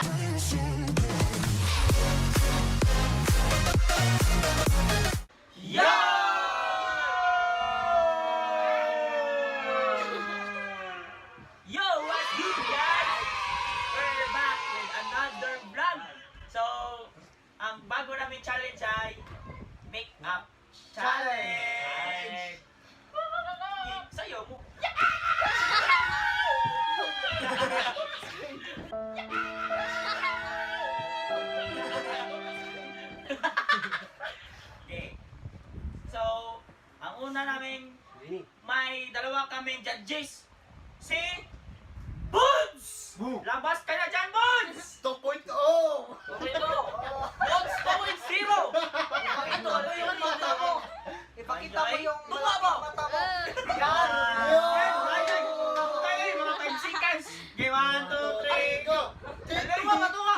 Yo, what's good guys? We're back with another vlog. So, ang bago namin challenge ay make-up challenge. Sayo mo. Okay. So, ang una namin may dalawa kaming judges. Si Buds! Labas ka na dyan, Buds! 2.0! Buds 2.0! Ito, ano yung mata mo? Ipakita mo yung Tunga mo! mata mo. Yan! Yan! Ayan! Ako kayo, mga 5 seconds! Okay, 1, 2, 3, go! Tunga, matunga!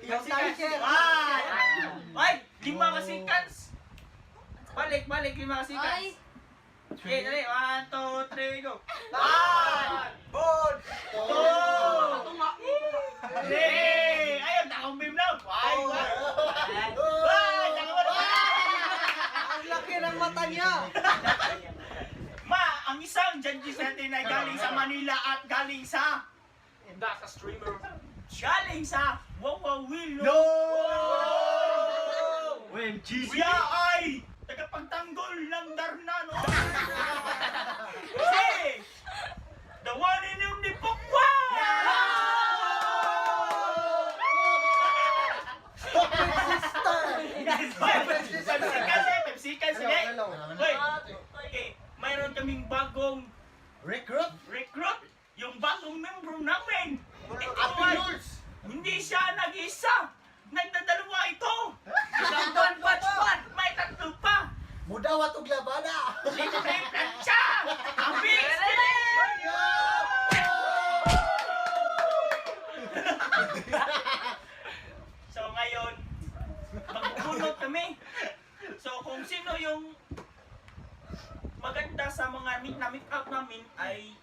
Yung tiger. Ay! 5 ka seconds! Balik, 5 ka seconds! Okay, dali, 1, 2, 3, go! 1! Bud! 2! 3! Ayun, nakumbim lang! 5! Ang laki ng mata niya. Ma, ang isang judges natin ay galing sa Manila at galing sa galing sa Wawawilo. No! OMG! Siya ay tagapagtanggol ng Darnano. Si the one and only Pokwa! Pepsi-kan sige. Hoy, okay, mayroon kaming bagong Recruit? recruit, yung bagong membro namin. Ito Happy ay, Rules! hindi siya nag-isa. Nagdadalawa ito. May tatlo pa. Mudawat og labada! Libre plancha. Ang big So ngayon, magbubunot kami. So kung sino yung maganda sa mga make up namin ay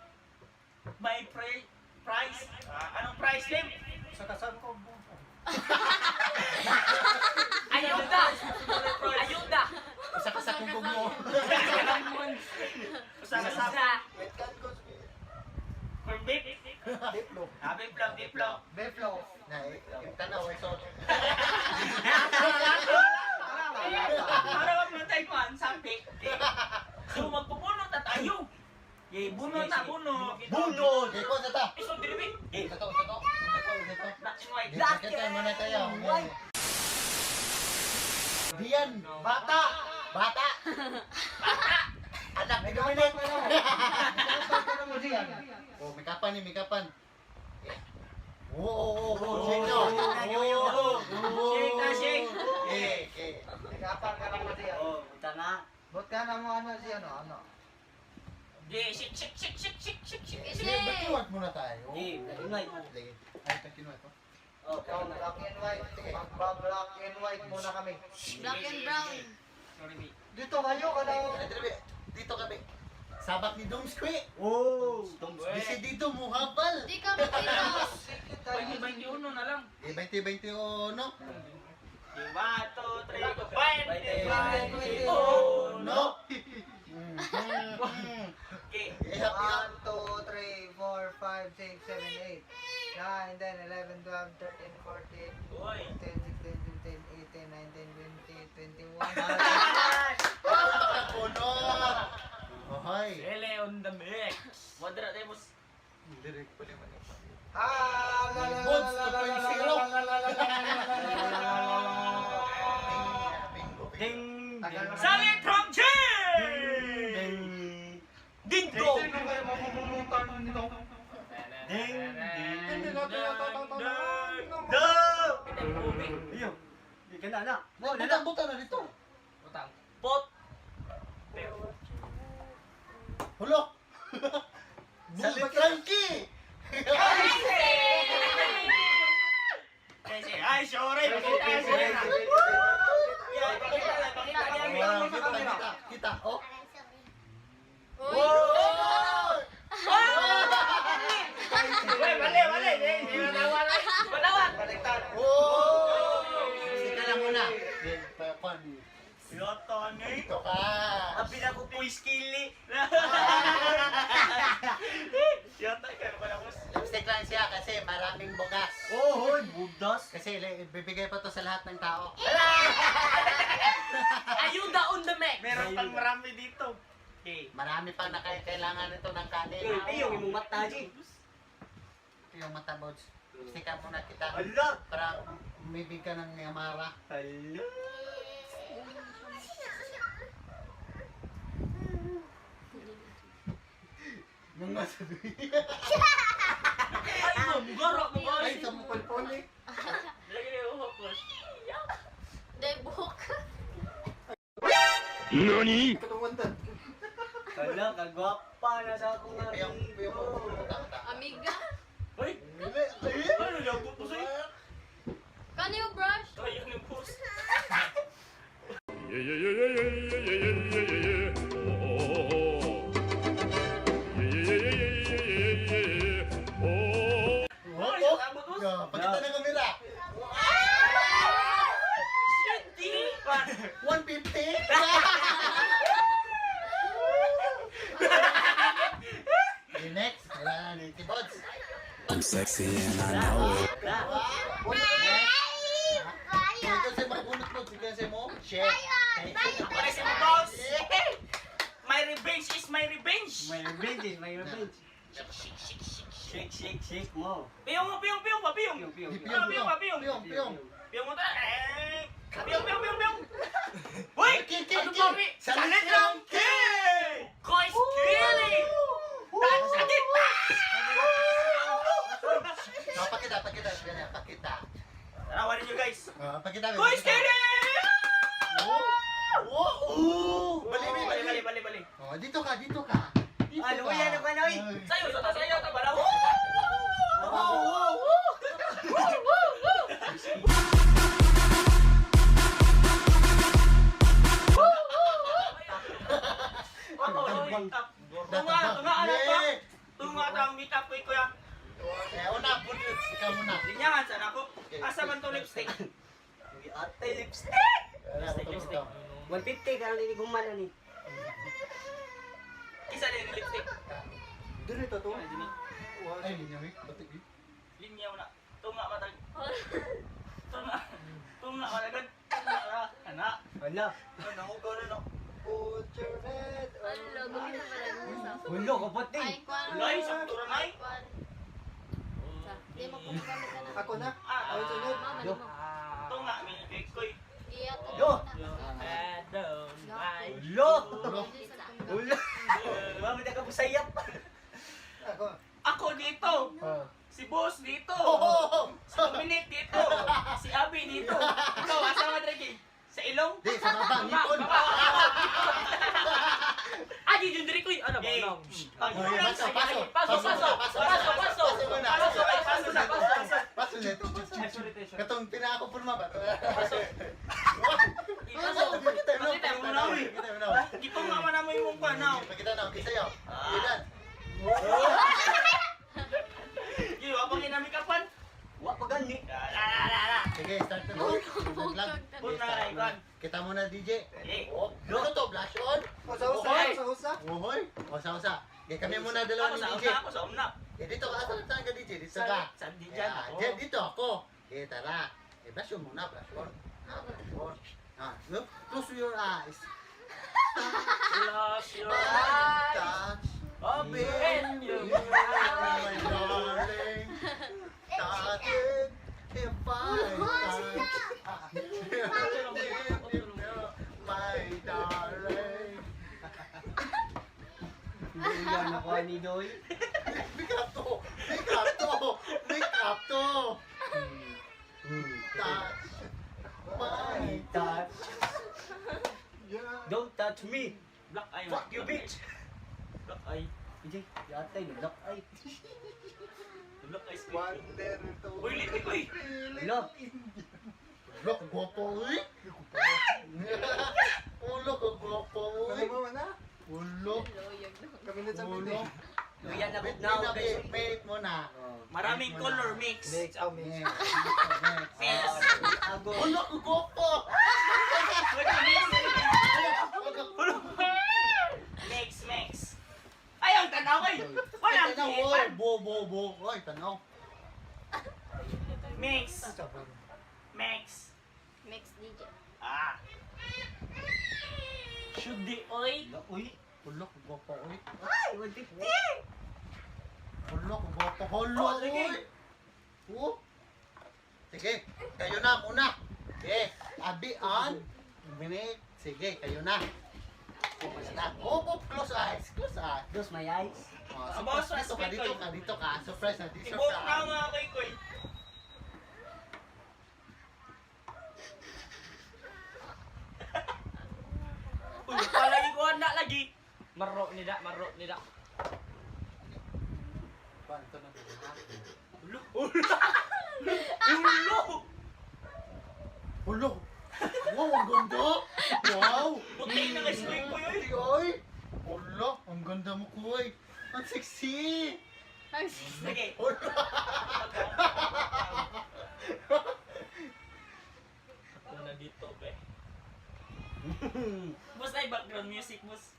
may prize. Anong prize name? Sa kasal ko. Ayuda! Ayuda! Isa ka sa kumbog mo. Sa Wait, kan ko. corn beef. Diplo. Biplop. Beflo. Na, yung tanaw, so. Para mamatay ko ang sapi. So magpubunot at ayo. Bunot na bunot. Bunod! Ikaw sa ta! Isang dilibig. Sato. Black and white. Black and mana tayo. Diyan! Bata. Bata! Anak, may dominate! Ano mo diyan? Oh, may kapan. Oo, shake daw. Shake na shake. Okay. Nagkapan ka lang mo diyan. Oh, buta na. Ba't ka na mo ano siya ano? Shake. Bakiwat muna tayo. Black and white. Sige. Ay, bakiwat to. Oh, Ikaw, black and white. Magba-black and white muna kami. Black and brown. Sorry, B. Dito kayo, kalaw. Dito kami. Sabak ni Domsque. Oh, Bisi dito mo habal. Di kami kilos. Tayo. 21 na lang. 2021. 1, 2, 3, go. 21. No. Okay. Ihap. 1, 2, 3, 4, 5, 6, 7, 8, 9, 10, 11, 12, 13, 14, Boy. 15, 16, 17, 18, 19, 20, 21. Puno. Ohay. Ele on the mix. Modera demos. Direct pa naman. Ah, Ding. Tagal naman. Salit from Jay! Ding dong! Iyo. Di ka na. Butang-butang na dito. Pot. Hulo. Salit Frankie. Ay, sorry. Kita. Oh. Uy. Mali. Manawan. Balik gwapan. Yata ni. Ito ka. Abi na ko po iskili. Yata ka pa na ko. Lipstick lang siya kasi maraming bugas. Oh, hoy, budas. Kasi bibigay pa to sa lahat ng tao. Ayuda on the mech. Meron pang marami dito. Okay. Marami pang kailangan nito ng kanin. Yung imong mata, G. Ito yung mata, Bods. Lipstickan muna kita. Ala. Para umibig ka ng Yamara. Ala. Mga sabi. Ay, mamgara mo Ay, sa mupal-puli. Lagi na yung hapos. Debok. Katungan Ala, kagwapa na sa akong Piyong mo. Tata. Amiga. Ay, ano lang po po sa'yo? Kano yung brush? Sayang yung post. Ay, abot mo? Pakita ng kamera. Shit, di. 150? The next, wala na ni Tibods. I'm sexy and I know it. Ikaw kasi magbunot mo, ikaw kasi mo. Share. Ako na si boss. My revenge is my revenge. May revenge, may revenge. Shake mo. Piyong mo, piyong pa, piyong. Piyong. Piyong. Piyong mo ta. Piyong. Hoy! King. Ano ba, Wi? Salit lang, king! Guys, killing! That's a good Pakita. Tarawanin nyo, guys. Pakita. Guys, killing! Bali. Oh, dito ka. Dito Ano ka. yan naman, oy? Sayo ta, balaw. Tunga ta ang meet up ko kuya. Una, bunot. Ikaw muna. Linyangan sana ako. Asa man to lipstick? Atay lipstick. Lipstick. 150 ka lang hindi gumana ni. Isa din yung lipstick. Dito to. Ay, dini. Ay, linya, batik. Linya mo na. Tunga matag. Tunga matagad. Anak. Wala. Ano ko gano'n no? Put your head Wala, gumita pa rin mo sa. Hulo ko pati. Ay, kwan. Wala, isang tura na eh. Kwan. Di mo kung gamit ka na. Ako na. Ah, sunod. Mama, di Yo. mo. tunga may ibig ko eh. Iyat. Yo. Hulo! Hulo. Hulo. Mami na ka pusayap. Ako. Ako dito! Oh. Si Boss dito! Oh! Si Dominic dito! Si Abby dito! Ikaw, asama Drake? Sa ilong? Di, sa babang ngipon. Ah, di yung Drake ko Ano ba? Pasok. Pasok na ito. Katong pinaka-purma ba? Pakita mo na. Dito nga man naman yung mukha na. Pakita na. Okay sa'yo. Ilan? Yung abang inami kapan? Wa pa gani. Sige, start na. Vlog. Punta na ikan. Kita mo na, DJ. Eh, Ano to? Blush on? Usa-usa. Uhoy. Usa-usa. Okay, kami muna dalawa ako ni sa DJ. una, ako sa una. Eh, dito ka. Saan ka, DJ? Dito ka. Sa di dyan Yeah, ako. dyan, dito ako. Eh, tara. Eh, blush on muna. Blush on. Blush on. Look, close your eyes. Close your Touch. Open your My darling. Touch it. If I touch you, my darling. Hindi yan ako ni Doy. Make up to. Touch my Touch. Don't touch me. Black eye. Fuck you, bitch. Black eye. DJ, yatay ni lock ay. Black eye. Wonder to. Uy, litik ko eh. Lo. Look, guwapo, uy. Ulo, guwapo, uy. Ulo. Ulo. Yan na Wait, now, guys. wait muna. Maraming color mix. Next. Yes. Ago. Ulo, guwapo. Oy, tanaw. Mix. Mix. Mix DJ. Ah. Should di oy. Uy, ulok, gopo, uy. Ay, 150! Ulok, gopo, holo, Oh, sige. uy. Sige, kayo na muna. Sige, abian. Minute. Sige, kayo na. Sige na. Close eyes. Close eyes. Close my eyes. Oh, Aba, surprise, surprise, dito ka. Surprise na, dessert Ibok ka. na mga koy. Uy, palagi ko na lagi. Maro ni da. Paano ito na? Ulo. Ulo. Ulo. Wow, ang ganda. Wow. Buti na kay swing ko yun. Oy. Ulo, ang ganda mo, kuy. Ang sexy. Ang Sige. Ulo. Ako na dito, be. Boss, na background music, boss.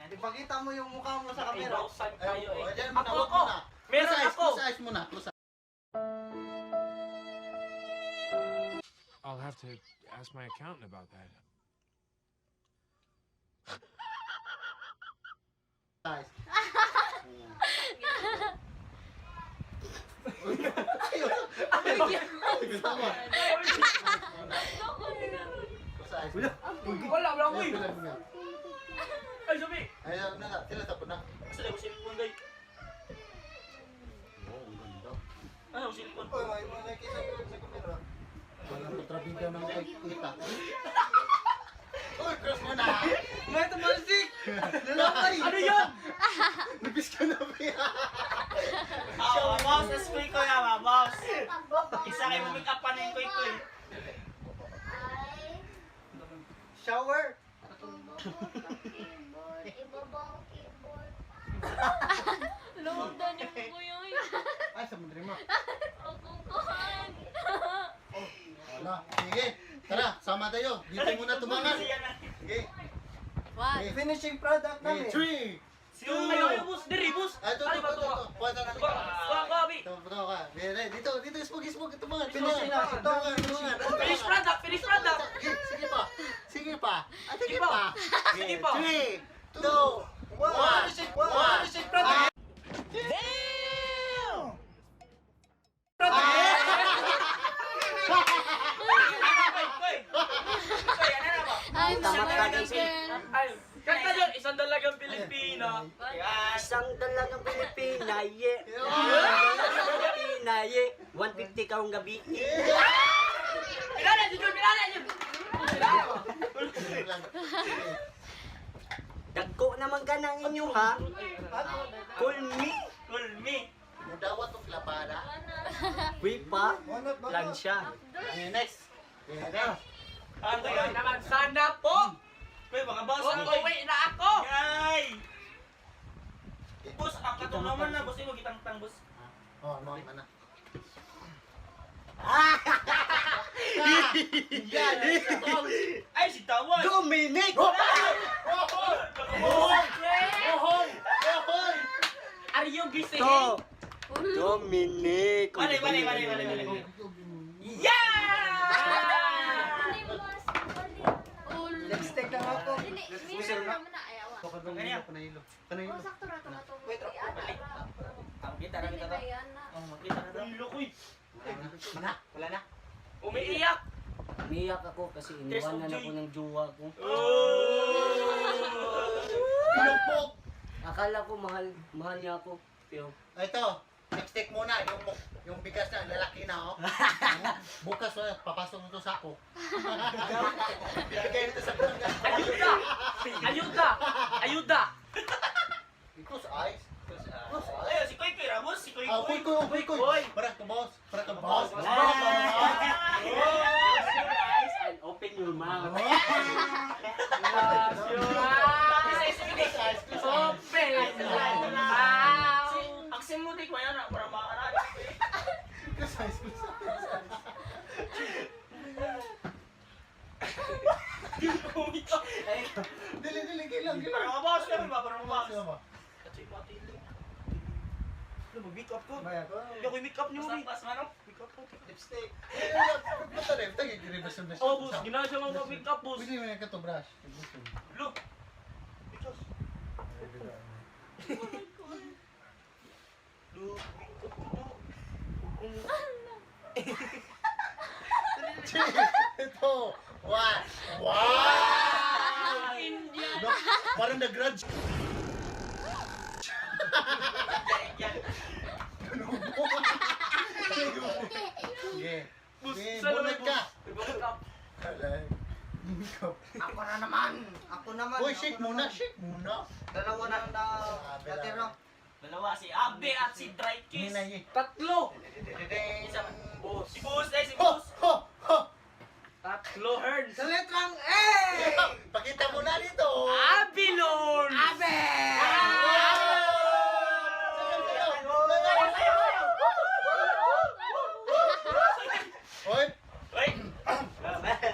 Ipakita mo yung mukha mo sa Ay, camera. bausan Ay, tayo oh, eh. dyan muna, Ako, wag ako. muna. Meron Close eyes, ako. Close eyes muna, close I'll have to ask my accountant about that. eyes. Tama. Close eyes. Wala ko Ay, eh. pilan mo yan. Ay, sabi. Ay, sila tapon na. Asa na ko silipon, day. Oh, ang ganda. Ano ko silipon? Uy, may nakikita ko sa camera. Walang patrabida ng kita. Uy, cross mo na. May tumalsik! Lalakay! Ano yan? Nabis ka na ba yan? Ah, boss, na-squeak ko na, boss. Isa kayo make up pa na yung koy-koy. Shower! Lumagdan niyo po yun. Ay, sa madre mo. Akukuhan. Wala. Sige. Tara, sama tayo. Dito muna tumangan. Sige. One. Finishing product namin. 3. Ayaw, boss. Diri, boss. Ay, ito. Pwede na. Babi. Ito, ka. Dito, spog. Tumangan. Finishing na. Ito, Tumangan. Finish product, finish product. Sige pa. Sige pa. Sige pa. Sige pa. 3, 2, 1. Finishing product! I'm Tama sorry, talaga, girl. Kanta yun, isang dalagang Pilipina. Isang dalagang Pilipina, yeah. Isang dalagang Pilipina, yeah. 150 karong gabi. Pilala, Jujur, pilala, yun. Dagko naman ka ng inyo, ha? Call me. Call me. Mudawat o klapara. Wipa. Lansya. Next. Next. Ano yun naman, sana po. Uy, mga boss, uwi na ako. Yay! Boss, ang katong naman na, boss, imo gitang-tang, boss. Oh, no, mana. Ay, si Tawan. Dominic! Are you gising? To. Dominic! Bali. Yeah! Lipstick lang ako. Ganyan. Panahilo. Wait, Kita na. Oh, makita na daw. Lukoy. Wala na. Umiiyak. Umiyak ako kasi iniwanan ako ng jowa ko. Pinumpok. Akala ko mahal niya ako. Pero Ito, next muna, yung bigas na, lalaki na, oh. Bukas, papasok nito sa ako. Bigay nito sa barangay. Ayuda. Ito sa ice. Ay, si Koy Koy Ramos, si Koy Ah, Koy. Koy. Para ka, boss. Close your eyes and open your mouth. eyes. Open. Ang simutik mo yan, para makakaral. Dili, kailang. Para mabawas kami ba? Para mabawas. Sino ba? Kasi pati ito. Make up ko. Bayad. Hindi ako make up niyo, Basta Bi. pas manok. Make up ko. Lipstick. Ba't na rin? Tagay, i-reverse yung Oh, boss. Ginawa siya mga make up, boss. Pwede mo yung kato brush. Look. Ito. Wow. Wow. No, parang nag-grudge. Sige. Sige, bunod ka. Ako na naman. Ako naman. Boy, ako shake naman. muna, shake muna. Dalawa na natira. Dalawa, si Abe at si Dry Kiss. Hinay. Tatlo. Isa, Boss. si Boss eh, si Ho, Boss. ho, ho. Tatlo, Herds. Sa letrang A! Pakita mo na dito. Abilon! Abe! Hoy, Wait.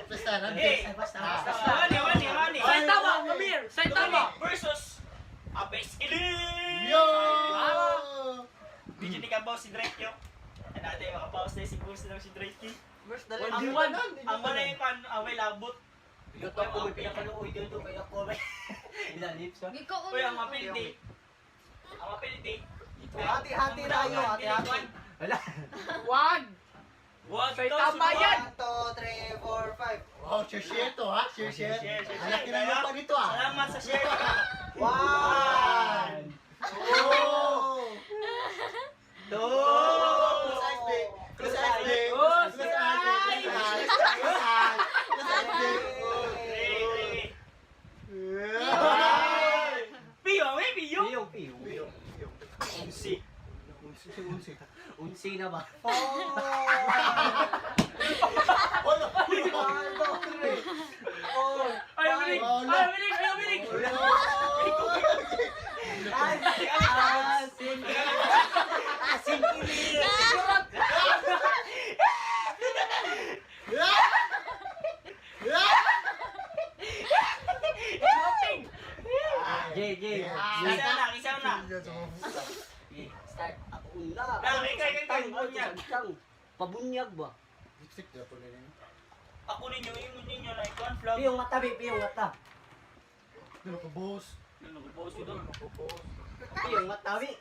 basta na. Hey. Basta, Wani. Saitama, come here. Saitama. Versus Abe Skilling. Yo! Video ni Kabaw si Drake yo. Ano natin makabawas na si Boss na si Drake. First One dalawa. v one. Ang malay ko ang may labot. Ito ako, may pinakaluoy dito. Kaya ako, may ilalips, ha? Ikaw Uy, ang una. mapiliti. Ang mapiliti. Hati-hati tayo, hati-hati. Wala. One. Wag Say to, tama subukan. yan. 1, 2, 3, 4, 5. Wow, share to ha? Share. Share. Anak na yung pa dito ah. Salamat sa share. 1! Oh! Two. Close eyes, babe. Close eyes, babe. Close Close eyes, babe. Close eyes. Close eyes, babe. Piyo, may piyo. Piyong. Unsi. Unsi na ba? 4! Ay, bilig. Asin kilit. Jay. Isa na. Start. Ako una. Kay, bunyag. Pabunyag ba? Lipstick na po nila. Ako ninyo, imon ninyo na ikaw ang vlog. Piyong mata, piyong mata. Pero ko, boss. Ano ko post ito? Piyong mata, pi.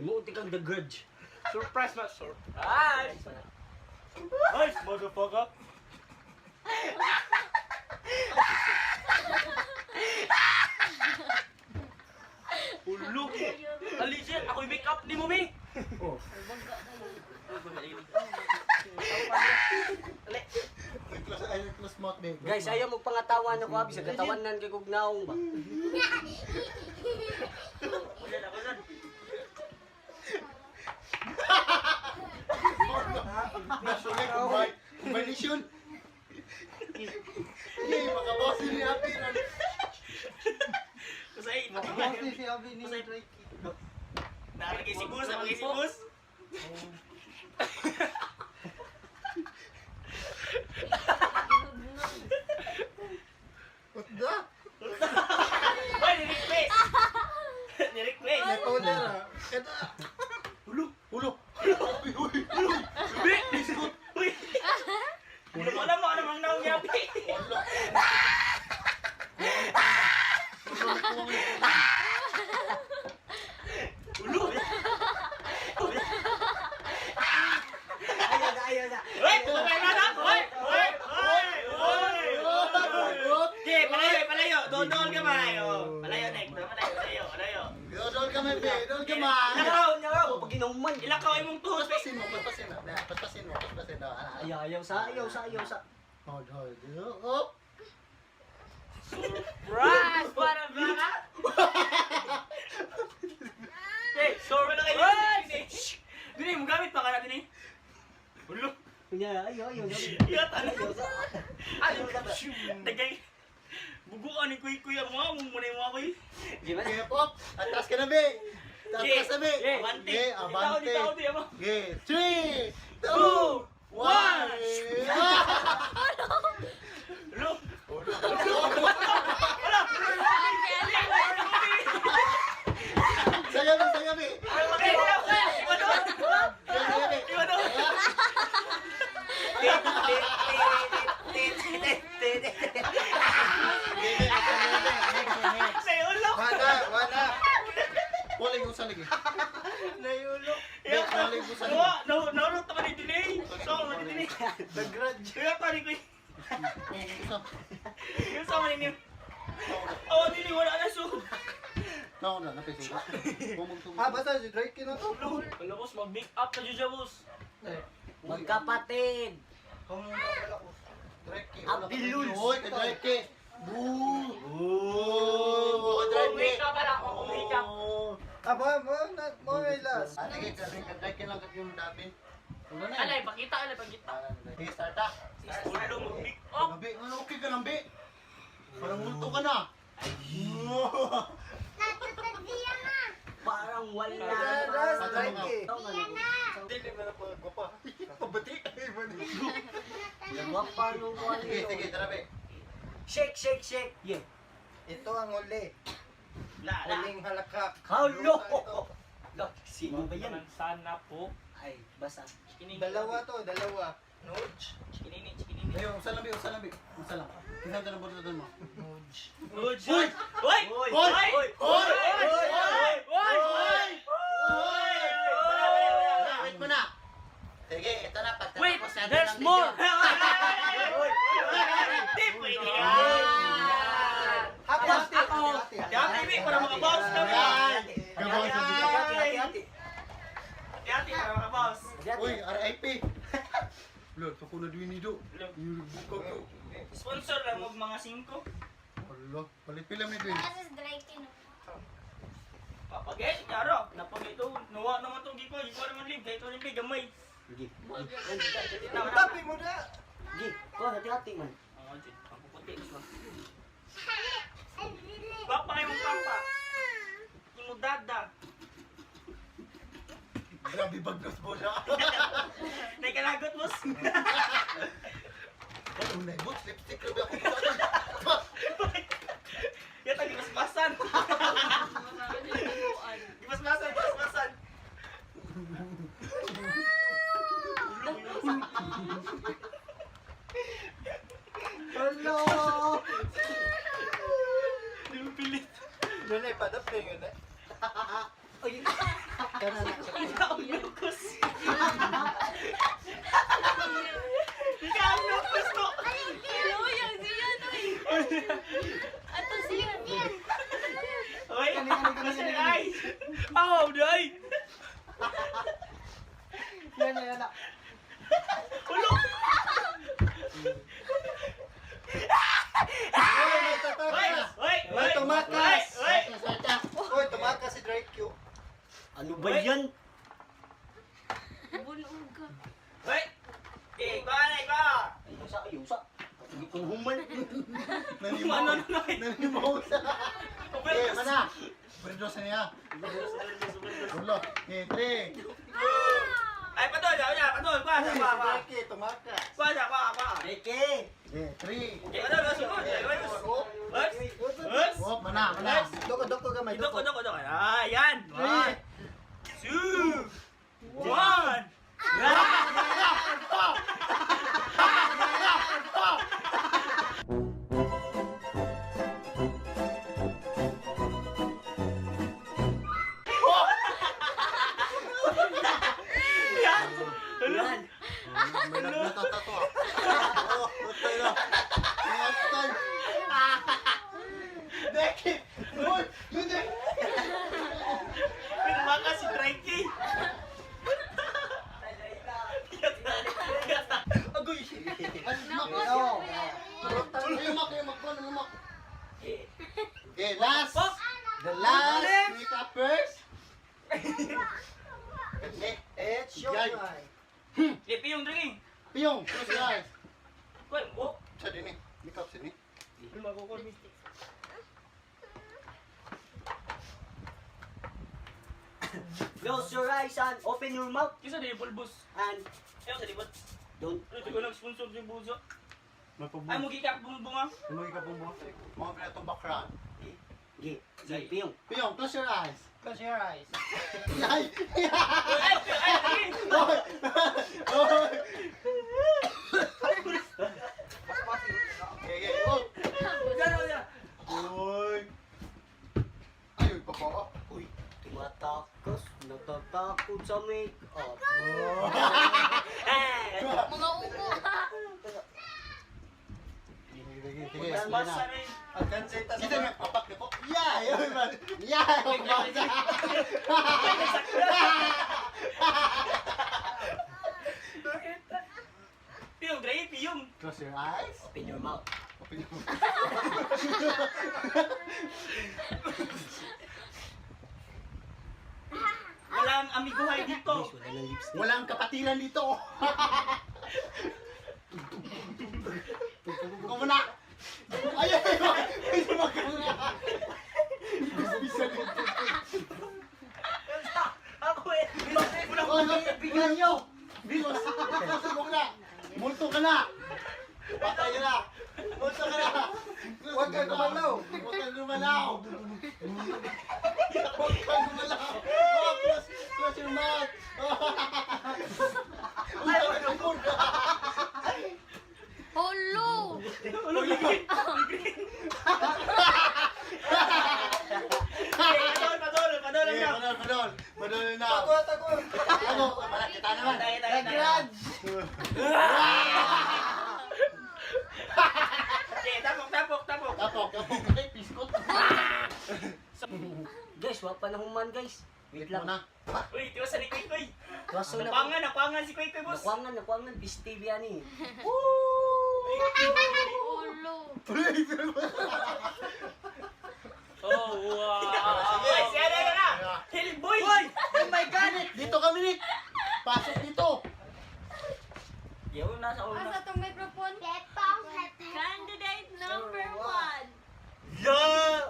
Imuuti kang The Grudge. Surprise ba? Surprise! Nice, motherfucker! Ulo! Alicia, ako'y make up ni mo, mi! Oh. Close mouth, babe. Guys, ayaw mo pangatawan ako, abi. Sa katawanan kay kog naong ba? Wala. Combination. Yay, makaboss ni Happy. Kasi, Boss si Abi ni Drake. nakalagay si Bus, nakalagay si Bus. What the? Uy, ni-request! Ni-request! May powder ah. Ito. Ulo! Ulo. Ubi! Biskut! Uy! Wala mo ano mang naong yapi! Ulo! Ayaw na. Uy! Tumabay na na! Uy! Sige, palayo! Doon ka malayo! Palayo, Nek! Palayo! Doon kami, babe. Doon kami. Nakaw. Pag inuman. Ilakaw ay mong tuhos! Paspasin mo. Paspasin mo. Ayaw sa. Hold. Oh. Surprise! Para ba? Hey, surprise! Dini, mo gamit pa ka natin eh. Ulo! Ayaw. Iyat, ano? Ayaw na ba? Dagay. Bubukan ni kuya mga mong muna yung mga kuy. Di ba? Okay, pop. Atras ka na, babe. Atras na, babe. Abante. Okay, abante. Itaw, di mo. Okay, 3, 2, 1. Ulo! Sa gabi. Okay, Usa. Yung sa manin oh, dili wala na sud. No, na napisi. Basta si Drake na to. Wala boss, mag-make up na dyan boss. Magkapatid. Kung wala ko. Drake. Abdilul. Oy, kay Drake. Boo! Oh, make up pala ako, make up. Mo may last. Sige, kay Drake lang kat yung dami. Ano na? Alay, pakita, alay, pakita. Sige, start ah. Ulo mag-make up. Gabi, ano okay ka lang, Bi? Parang multo ka na. Parang wala. Last, Drake. Drake. Pabati. Nagwapa nung Sige, sige, tara, Bi. Shake, shake, shake. Yeah. Ito ang uli. La. Huling halakak. Hello. Sino ba yan? Sana po. Ay, basta. Dalawa to, dalawa. Nudge. Chikinini. Ayun, usa lang, Bi, usa lang, Bi. Usa lang. Kinanta na boto mo. Nudge. Uy! Uy! Uy! Hoy! Uy! Wait mo na. Sige, ito na. Wait! Pagtatapos natin There's ng more! video. Hindi pwede yan! Hati-hati. Kaya TV para makabawas kami! Gabawas na video. Hati-hati. Hati para makabawas! Uy, RIP. Lord, pa ko na duwi nido. Sponsor lang mag mga 5. Allah, palit pila may duwi. Papagay, yaro! Napagay ito, nawa naman itong gipo, gipo naman live, kahit walang live, gamay! Gi. Tapi mo na. Gi. Ko hati-hati man. Oo, Jit, ang puputi, gusto. Papa kayo mong papa! Yung mo dada! Grabe bagnos mo na. Nay kalagot, boss! Unay mo, lipstick rabi ako. Yan ang gipaspasan! Gipaspasan! Hello. Yung pilit! Dali, padap na yun eh. Ikaw ang lukos! Ikaw ang lukos ko! Uy! Kasi ay! Aw, day! Yan. Ulo! Uy! Tumakas. Uy! Tumakas si Drake Q. Ano ba yan? Uy! Iba! Ayusa. Hindi kong human. Nanimaw sa. Eh, mana? Berdos na niya. Ulo. Eh, 3. Ay, patol! Kuha! Drake, tumakas. Reke. Eh, 3. Okay, patol! Ups! Oh, mana? Doko gamay. Doko! Ah, yan! 1, 2, 1! Yan! Yan. Natatato. Oh, patay na. Patay. Deki! Uy! Hindi! Pinamaka si Trikey! Agoy! No. Lumak. Okay, last. The last make-uppers. It's your Yay. time. Lipi yung drinking! Piyong, close your eyes. Kuya, oh! Sa dini. Make-up sini. Magkukul, miss. Close your eyes and open your mouth. Kisa di pulbos. And Ayaw sa libot. don't. Ito ko nag-sponsor yung buzo. Ay, mo gikak bunga. Inuwi ka po mo. Mga pinatong background. Gi. Gi. Piyong. Piyong, close your eyes. Close your eyes. Ay! Ay, sige! Oy! Oy! Okay. Oh! Gano'n niya? Oy! Ay, papa. Uy. Tumatakas. Natatakot sa make-up. Eh! Alcanceta Kita na papak na po. Yeah, yun man. Yeah, yung basa. Piyong, Dre, piyong. Close your eyes. Open your mouth. Open your Walang amiguhay dito. Guys, wala ng lipstick. Walang kapatiran dito. Kumuna. Ay, ay, ay. Ay, sumakala. Bisa dito. Ako eh. Bigyan nyo. Bigos. Subok na. Multo ka na. Patay ka na. Multo ka na. Huwag kang gumalaw. Huwag kang gumalaw. Huwag kang gumalaw. Oh, close your mouth. Ay, wala mo na. Holo! Padol Eh, lang. padol. Padol na. Tago. Ano? Kita naman. Nag-grudge. Okay, tapok. Tapok. Ay, piskot. Guys, wala pa na human guys. Wait lang. Muna. Uy, tiwas ni Kuy Kuy. Kaso na. Nakuangan si Kuy Kuy, boss. Nakuangan. Steve yan eh. Holo! Oh, wow. Ay, siya na. Hilig boy. Oh my God! Dito kami, Nick! Pasok dito! Yaw na sa una. Asa itong microphone? Candidate number 1. Yeah!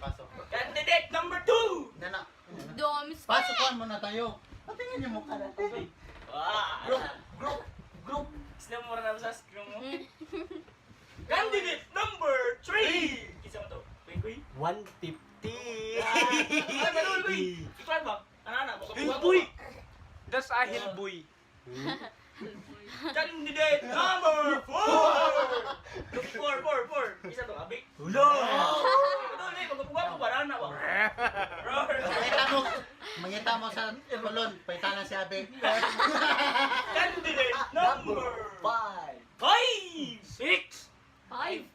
Pasok. Candidate number 2. Nana. Doms. Pasukan mo na tayo. Patingin niyo mukha natin. Group. Sila mo na sa screen mo. Candidate number 3. Kisa mo to. Kuy Kuy. 150. Ay, manol Kuy. Ikaw ba? Ano? Hilboy! That's a Hilboy. Candidate number 4. 4. Isa to, abik. Hulo! Ito, magpapuga po, barana ba? Mangita mo sa kolon. Paitalan si Abe. Candidate number 5. 6. 5.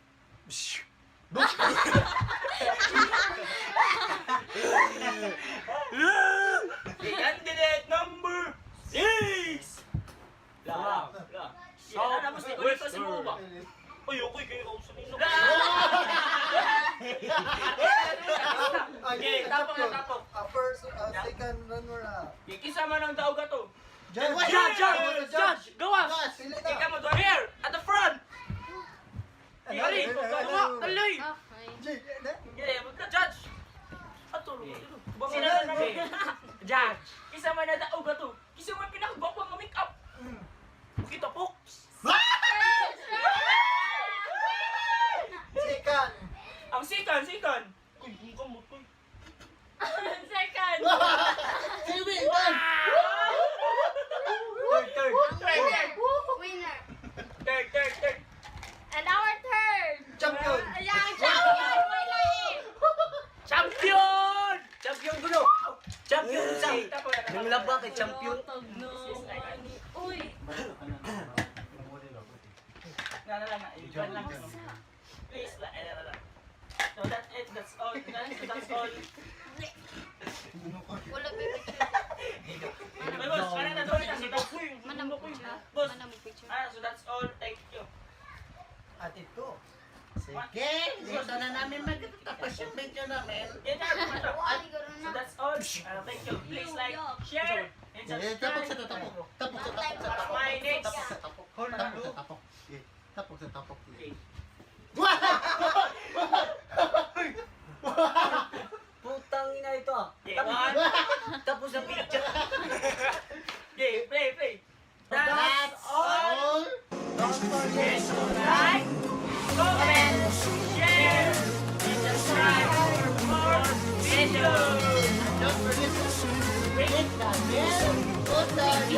Candidate number 6. Lang. Yan, tapos ni Kuya si mo ba? Uy, okay kayo kausap nino. Okay, tapok. First, second, runner up. Kikisa man ang daog ka to. Judge! Gawas! Pili Ika ka. mo doon. Here, at the front! Yari! Tuloy! Okay. Yeah, magka-judge! Ato, sino na Judge! Kisa man na daog ka to. Kisa man pinakagwapo ang make-up. Kita po. Second. Ang second. Uy, mukha mo to. Second. Sige, Dan! Third. Winner. Third. And our third. Champion. Yang champion. Wala eh. Champion! Champion gulo! Champion sa! Tapos na. Nang laba kay champion. Uy. Na. Iwan lang. Please, la. So that's it. That's all. That's all. Wala may picture. May boss, ano na doon? Mana mo picture? Boss. Mana mo picture? So that's all. Thank you. At ito. Sige, gusto na namin magtapos yung video namin. So that's all. Thank you. Please like, share, and Tapok sa subscribe. tapok. Tapok sa tapok. My next. Tapok sa tapok. Tapok sa tapok. Tapok sa tapok. Okay. Putang ina ito ah. Okay, one. Tapos ang picture. Okay, play. That's all. Don't forget. Like, comment, share, and subscribe for more videos. Don't forget to hit the bell button.